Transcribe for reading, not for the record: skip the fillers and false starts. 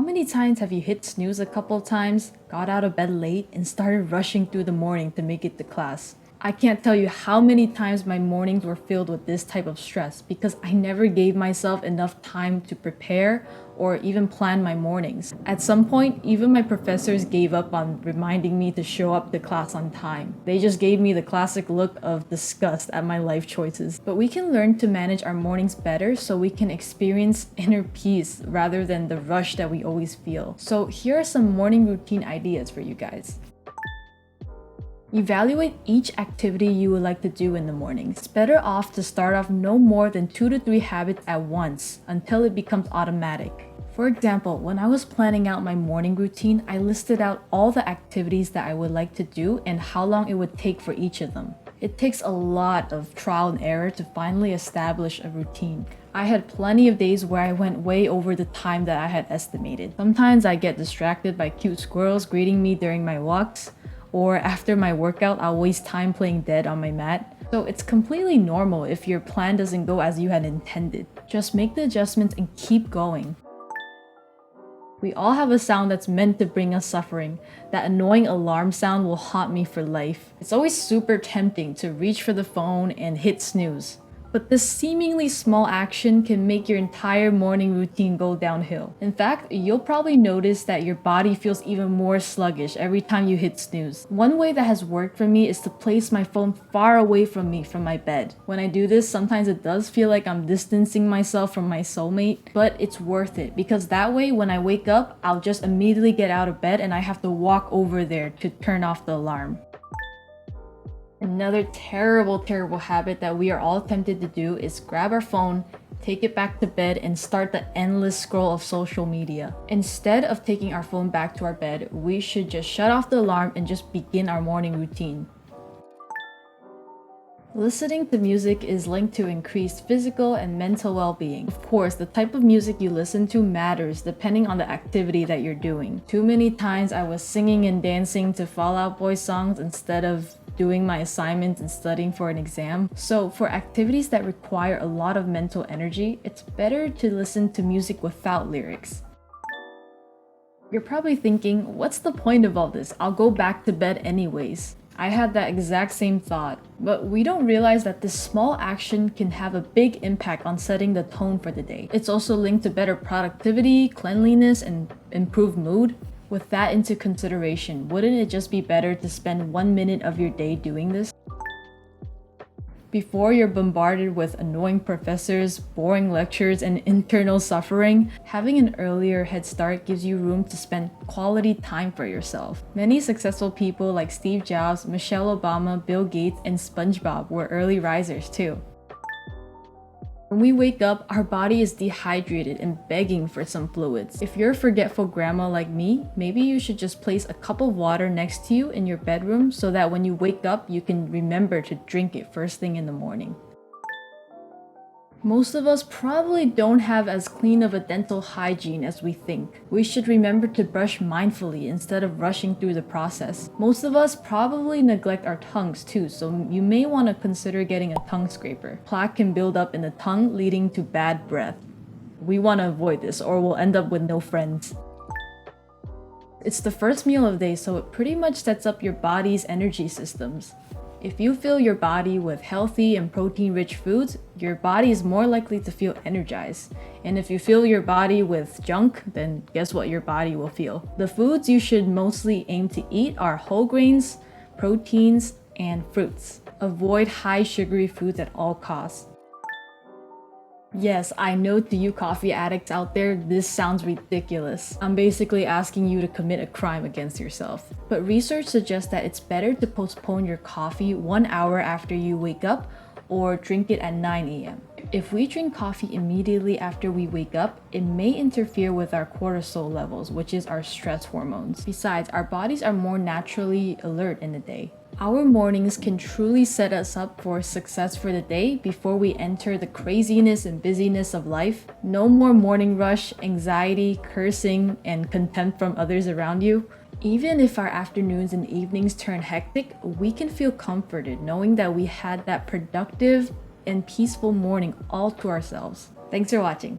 many times have you hit snooze a couple times, got out of bed late, and started rushing through the morning to make it to class? I can't tell you how many times my mornings were filled with this type of stress because I never gave myself enough time to prepare or even plan my mornings. At some point, even my professors gave up on reminding me to show up to class on time. They just gave me the classic look of disgust at my life choices. But we can learn to manage our mornings better so we can experience inner peace rather than the rush that we always feel. So here are some morning routine ideas for you guys. Evaluate each activity you would like to do in the morning. It's better off to start off no more than 2 to 3 habits at once until it becomes automatic. For example, when I was planning out my morning routine, I listed out all the activities that I would like to do and how long it would take for each of them. It takes a lot of trial and error to finally establish a routine. I had plenty of days where I went way over the time that I had estimated. Sometimes I get distracted by cute squirrels greeting me during my walks, or after my workout, I'll waste time playing dead on my mat. So it's completely normal if your plan doesn't go as you had intended. Just make the adjustments and keep going. We all have a sound that's meant to bring us suffering. That annoying alarm sound will haunt me for life. It's always super tempting to reach for the phone and hit snooze. But this seemingly small action can make your entire morning routine go downhill. In fact, you'll probably notice that your body feels even more sluggish every time you hit snooze. One way that has worked for me is to place my phone far away from me from my bed. When I do this, sometimes it does feel like I'm distancing myself from my soulmate, but it's worth it because that way when I wake up, I'll just immediately get out of bed and I have to walk over there to turn off the alarm. Another terrible habit that we are all tempted to do is grab our phone, take it back to bed, and start the endless scroll of social media. Instead of taking our phone back to our bed, we should just shut off the alarm and just begin our morning routine. Listening to music is linked to increased physical and mental well-being. Of course, the type of music you listen to matters depending on the activity that you're doing. Too many times I was singing and dancing to Fall Out Boy songs instead of doing my assignments and studying for an exam. So for activities that require a lot of mental energy, it's better to listen to music without lyrics. You're probably thinking, what's the point of all this? I'll go back to bed anyways. I had that exact same thought, but we don't realize that this small action can have a big impact on setting the tone for the day. It's also linked to better productivity, cleanliness, and improved mood. With that into consideration, wouldn't it just be better to spend 1 minute of your day doing this? Before you're bombarded with annoying professors, boring lectures, and internal suffering, having an earlier head start gives you room to spend quality time for yourself. Many successful people like Steve Jobs, Michelle Obama, Bill Gates, and SpongeBob were early risers too. When we wake up, our body is dehydrated and begging for some fluids. If you're a forgetful grandma like me, maybe you should just place a cup of water next to you in your bedroom so that when you wake up, you can remember to drink it first thing in the morning. Most of us probably don't have as clean of a dental hygiene as we think. We should remember to brush mindfully instead of rushing through the process. Most of us probably neglect our tongues too, so you may want to consider getting a tongue scraper. Plaque can build up in the tongue, leading to bad breath. We want to avoid this or we'll end up with no friends. It's the first meal of the day, so it pretty much sets up your body's energy systems. If you fill your body with healthy and protein-rich foods, your body is more likely to feel energized. And if you fill your body with junk, then guess what your body will feel? The foods you should mostly aim to eat are whole grains, proteins, and fruits. Avoid high sugary foods at all costs. Yes, I know to you coffee addicts out there, this sounds ridiculous. I'm basically asking you to commit a crime against yourself. But research suggests that it's better to postpone your coffee 1 hour after you wake up or drink it at 9 a.m. If we drink coffee immediately after we wake up, it may interfere with our cortisol levels, which is our stress hormones. Besides, our bodies are more naturally alert in the day. Our mornings can truly set us up for success for the day before we enter the craziness and busyness of life. No more morning rush, anxiety, cursing, and contempt from others around you. Even if our afternoons and evenings turn hectic, we can feel comforted knowing that we had that productive and peaceful morning all to ourselves. Thanks for watching.